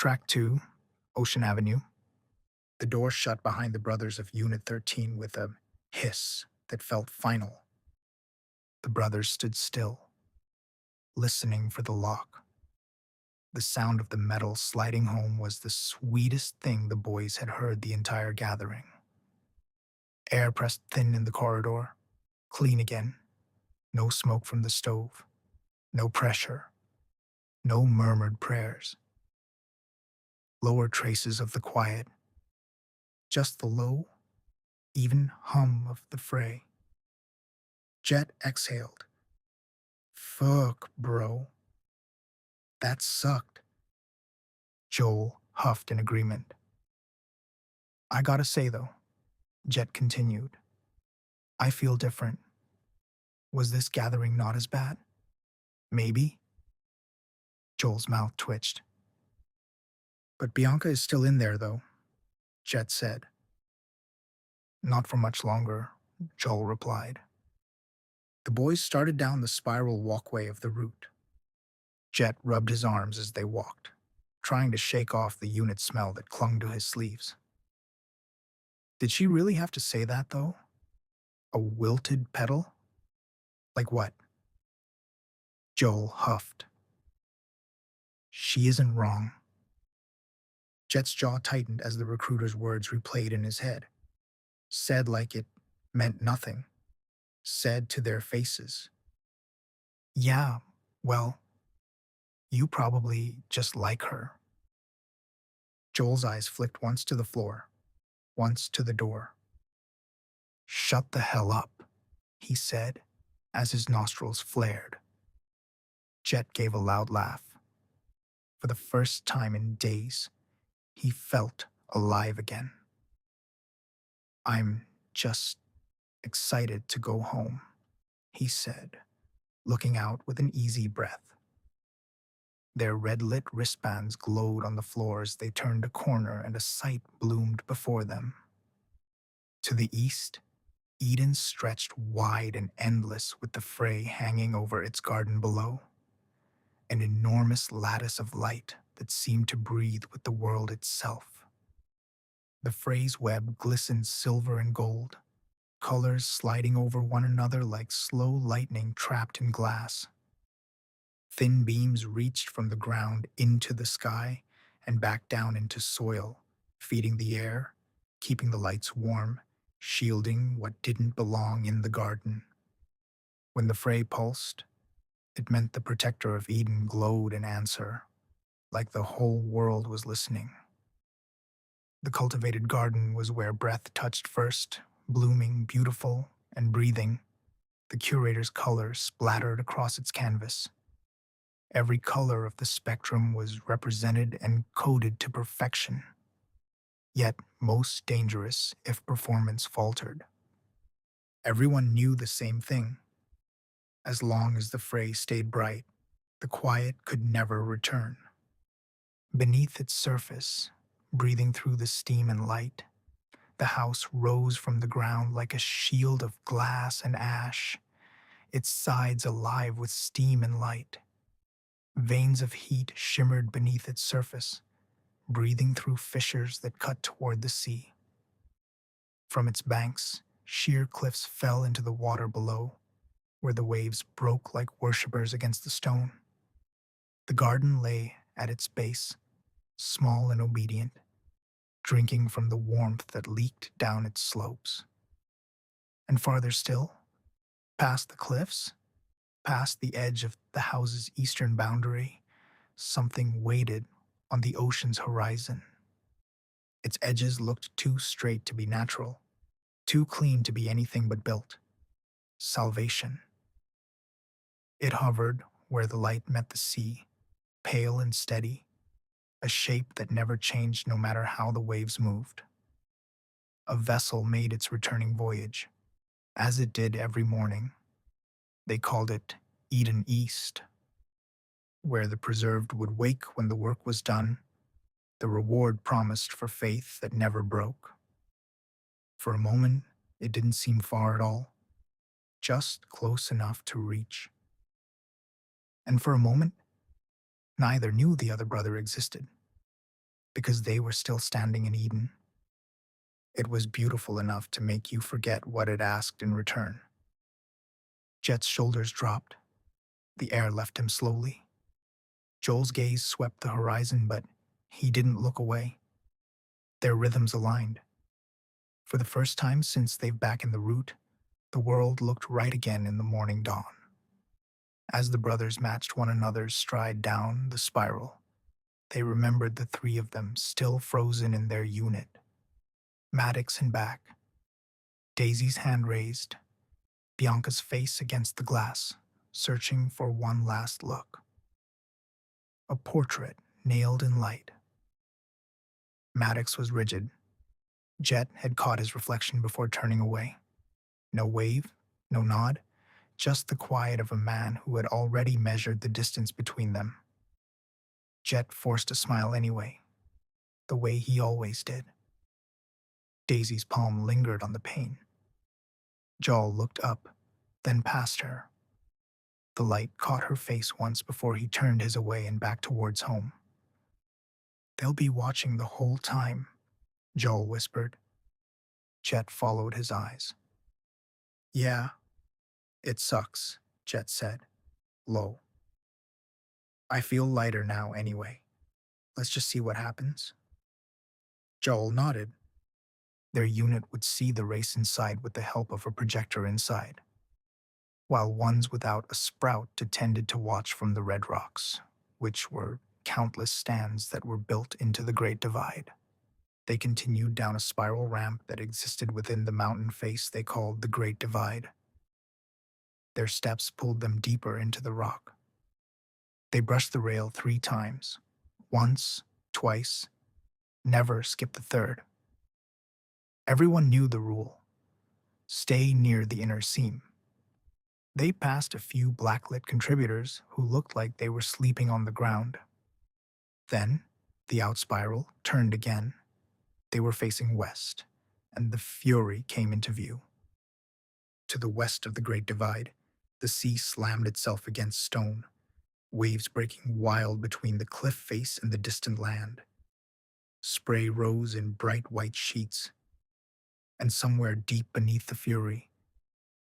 Track 2, Ocean Avenue. The door shut behind the brothers of Unit 13 with a hiss that felt final. The brothers stood still, listening for the lock. The sound of the metal sliding home was the sweetest thing the boys had heard the entire gathering. Air pressed thin in the corridor, clean again. No smoke from the stove, no pressure, no murmured prayers. Lower traces of the quiet, just the low, even hum of the fray. Jet exhaled. Fuck, bro. That sucked. Joel huffed in agreement. I gotta say, though, Jet continued, I feel different. Was this gathering not as bad? Maybe? Joel's mouth twitched. But Bianca is still in there, though, Jet said. Not for much longer, Joel replied. The boys started down the spiral walkway of the route. Jet rubbed his arms as they walked, trying to shake off the unit smell that clung to his sleeves. Did she really have to say that, though? A wilted petal? Like what? Joel huffed. She isn't wrong. Jet's jaw tightened as the recruiter's words replayed in his head. Said like it meant nothing. Said to their faces. Yeah, well, you probably just like her. Joel's eyes flicked once to the floor, once to the door. Shut the hell up, he said, as his nostrils flared. Jet gave a loud laugh. For the first time in days, he felt alive again. I'm just excited to go home, he said, looking out with an easy breath. Their red-lit wristbands glowed on the floor as they turned a corner and a sight bloomed before them. To the east, Eden stretched wide and endless with the fray hanging over its garden below. An enormous lattice of light that seemed to breathe with the world itself. The fray's web glistened silver and gold, colors sliding over one another like slow lightning trapped in glass. Thin beams reached from the ground into the sky and back down into soil, feeding the air, keeping the lights warm, shielding what didn't belong in the garden. When the fray pulsed, it meant the protector of Eden glowed in answer, like the whole world was listening. The cultivated garden was where breath touched first, blooming, beautiful, and breathing. The curator's color splattered across its canvas. Every color of the spectrum was represented and coded to perfection, yet most dangerous if performance faltered. Everyone knew the same thing. As long as the fray stayed bright, the quiet could never return. Beneath its surface, breathing through the steam and light, the house rose from the ground like a shield of glass and ash, its sides alive with steam and light. Veins of heat shimmered beneath its surface, breathing through fissures that cut toward the sea. From its banks, sheer cliffs fell into the water below, where the waves broke like worshippers against the stone. The garden lay at its base, small and obedient, drinking from the warmth that leaked down its slopes. And farther still, past the cliffs, past the edge of the house's eastern boundary, something waited on the ocean's horizon. Its edges looked too straight to be natural, too clean to be anything but built. Salvation. It hovered where the light met the sea, pale and steady, a shape that never changed no matter how the waves moved. A vessel made its returning voyage, as it did every morning. They called it Eden East, where the preserved would wake when the work was done, the reward promised for faith that never broke. For a moment, it didn't seem far at all, just close enough to reach. And for a moment, neither knew the other brother existed. because they were still standing in Eden. It was beautiful enough to make you forget what it asked in return. Jet's shoulders dropped. The air left him slowly. Joel's gaze swept the horizon, but he didn't look away. Their rhythms aligned. For the first time since they've back in the route, the world looked right again in the morning dawn. As the brothers matched one another's stride down the spiral, they remembered the three of them still frozen in their unit. Maddox and back, Daisy's hand raised, Bianca's face against the glass, searching for one last look. A portrait nailed in light. Maddox was rigid. Jet had caught his reflection before turning away. No wave, no nod, just the quiet of a man who had already measured the distance between them. Jet forced a smile anyway, the way he always did. Daisy's palm lingered on the pane. Joel looked up, then past her. The light caught her face once before he turned his away and back towards home. "They'll be watching the whole time," Joel whispered. Jet followed his eyes. "Yeah, it sucks," Jet said, low. "I feel lighter now anyway. Let's just see what happens." Joel nodded. Their unit would see the race inside with the help of a projector inside, while ones without a sprout tended to watch from the red rocks, which were countless stands that were built into the Great Divide. They continued down a spiral ramp that existed within the mountain face they called the Great Divide. Their steps pulled them deeper into the rock. They brushed the rail 3 times. Once, twice, never skip the third. Everyone knew the rule. Stay near the inner seam. They passed a few blacklit contributors who looked like they were sleeping on the ground. Then, the out spiral turned again. They were facing west, and the Fury came into view. To the west of the Great Divide, the sea slammed itself against stone, waves breaking wild between the cliff face and the distant land. Spray rose in bright white sheets, and somewhere deep beneath the Fury,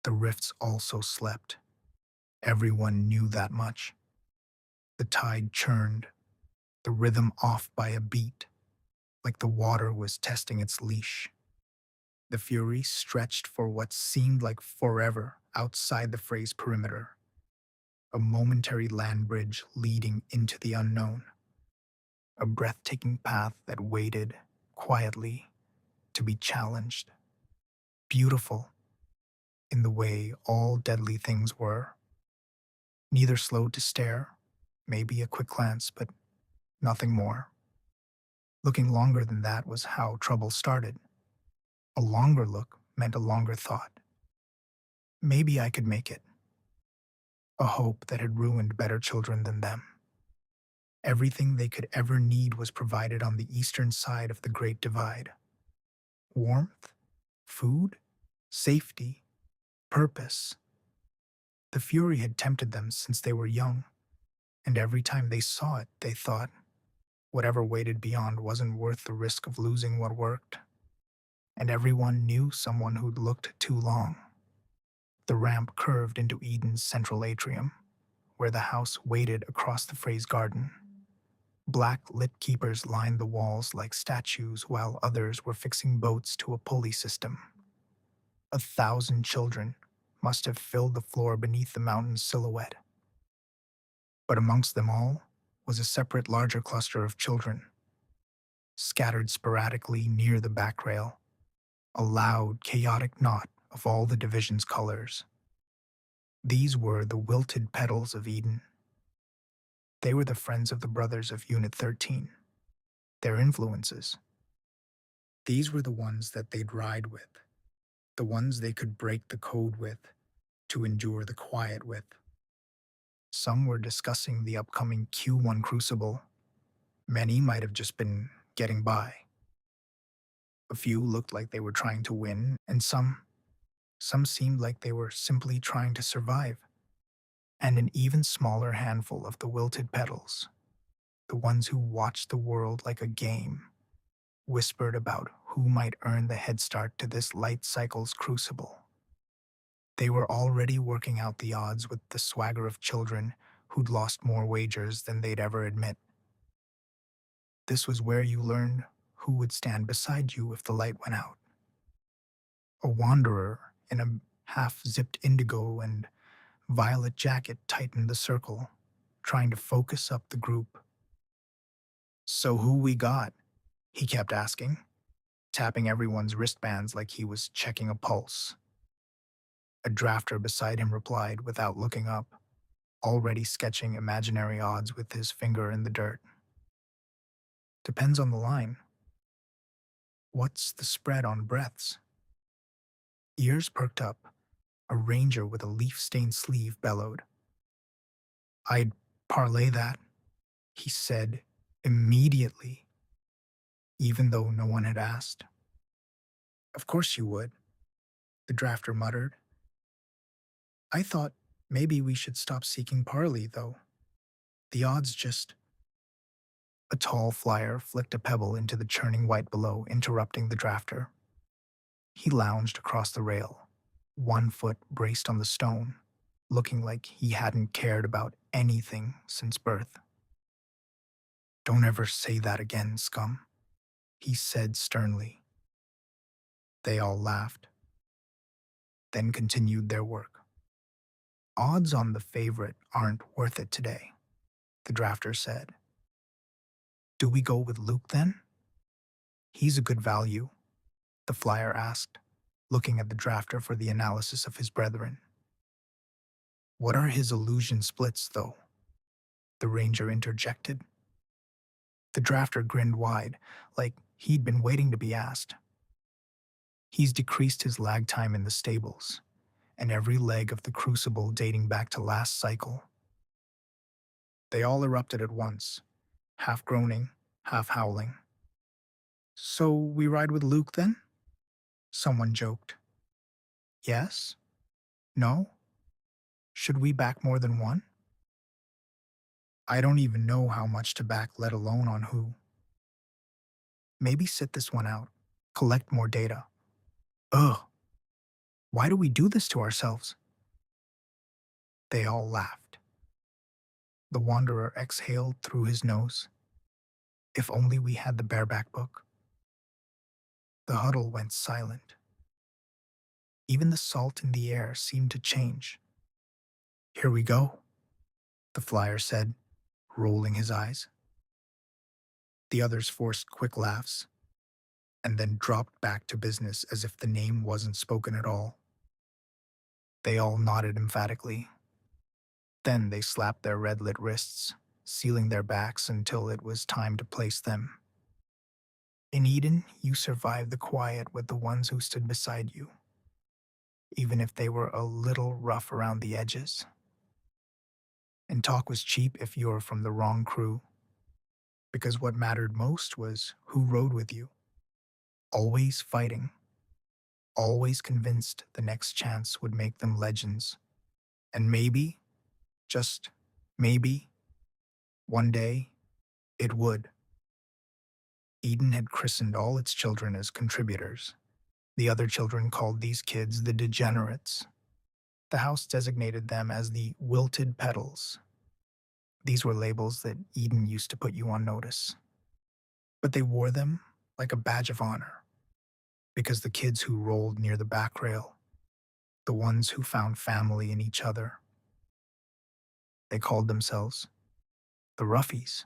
the rifts also slept. Everyone knew that much. The tide churned, the rhythm off by a beat, like the water was testing its leash. The Fury stretched for what seemed like forever outside the phrase perimeter, a momentary land bridge leading into the unknown, a breathtaking path that waited, quietly, to be challenged. Beautiful, in the way all deadly things were. Neither slowed to stare, maybe a quick glance, but nothing more. Looking longer than that was how trouble started. A longer look meant a longer thought. Maybe I could make it. A hope that had ruined better children than them. Everything they could ever need was provided on the eastern side of the Great Divide. Warmth, food, safety, purpose. The Fury had tempted them since they were young, and every time they saw it, they thought, whatever waited beyond wasn't worth the risk of losing what worked. And everyone knew someone who'd looked too long. The ramp curved into Eden's central atrium, where the house waited across the Frey's garden. Black lit keepers lined the walls like statues while others were fixing boats to a pulley system. 1,000 children must have filled the floor beneath the mountain's silhouette. But amongst them all was a separate larger cluster of children, scattered sporadically near the back rail, a loud, chaotic knot of all the division's colors. These were the wilted petals of Eden. They were the friends of the brothers of Unit 13, their influences. These were the ones that they'd ride with, the ones they could break the code with, to endure the quiet with. Some were discussing the upcoming Q1 Crucible. Many might have just been getting by. A few looked like they were trying to win, and some seemed like they were simply trying to survive. And an even smaller handful of the wilted petals, the ones who watched the world like a game, whispered about who might earn the head start to this light cycle's crucible. They were already working out the odds with the swagger of children who'd lost more wagers than they'd ever admit. This was where you learned who would stand beside you if the light went out. A wanderer in a half-zipped indigo and violet jacket tightened the circle, trying to focus up the group. "So who we got?" he kept asking, tapping everyone's wristbands like he was checking a pulse. A drafter beside him replied without looking up, already sketching imaginary odds with his finger in the dirt. "Depends on the line. What's the spread on breaths?" Ears perked up. A ranger with a leaf-stained sleeve bellowed. "I'd parlay that," he said immediately, even though no one had asked. "Of course you would," the drafter muttered. "I thought maybe we should stop seeking parley, though. The odds just—" A tall flyer flicked a pebble into the churning white below, interrupting the drafter. He lounged across the rail, one foot braced on the stone, looking like he hadn't cared about anything since birth. "Don't ever say that again, scum," he said sternly. They all laughed, then continued their work. "Odds on the favorite aren't worth it today," the drafter said. "Do we go with Luke then?" "He's a good value," the flyer asked, looking at the drafter for the analysis of his brethren. "What are his illusion splits, though?" the ranger interjected. The drafter grinned wide, like he'd been waiting to be asked. "He's decreased his lag time in the stables, and every leg of the crucible dating back to last cycle." They all erupted at once, half groaning, half howling. "So we ride with Luke then?" someone joked. "Yes? No? Should we back more than one?" "I don't even know how much to back, let alone on who." "Maybe sit this one out, collect more data." "Ugh, why do we do this to ourselves?" They all laughed. The wanderer exhaled through his nose. "If only we had the bareback book." The huddle went silent. Even the salt in the air seemed to change. "Here we go," the flyer said, rolling his eyes. The others forced quick laughs, and then dropped back to business as if the name wasn't spoken at all. They all nodded emphatically. Then they slapped their red-lit wrists, sealing their backs until it was time to place them. In Eden, you survived the quiet with the ones who stood beside you, even if they were a little rough around the edges. And talk was cheap if you were from the wrong crew, because what mattered most was who rode with you, always fighting, always convinced the next chance would make them legends. And maybe, just maybe, one day, it would. Eden had christened all its children as contributors. The other children called these kids the degenerates. The house designated them as the wilted petals. These were labels that Eden used to put you on notice. But they wore them like a badge of honor, because the kids who rolled near the back rail, the ones who found family in each other, they called themselves the Roughies.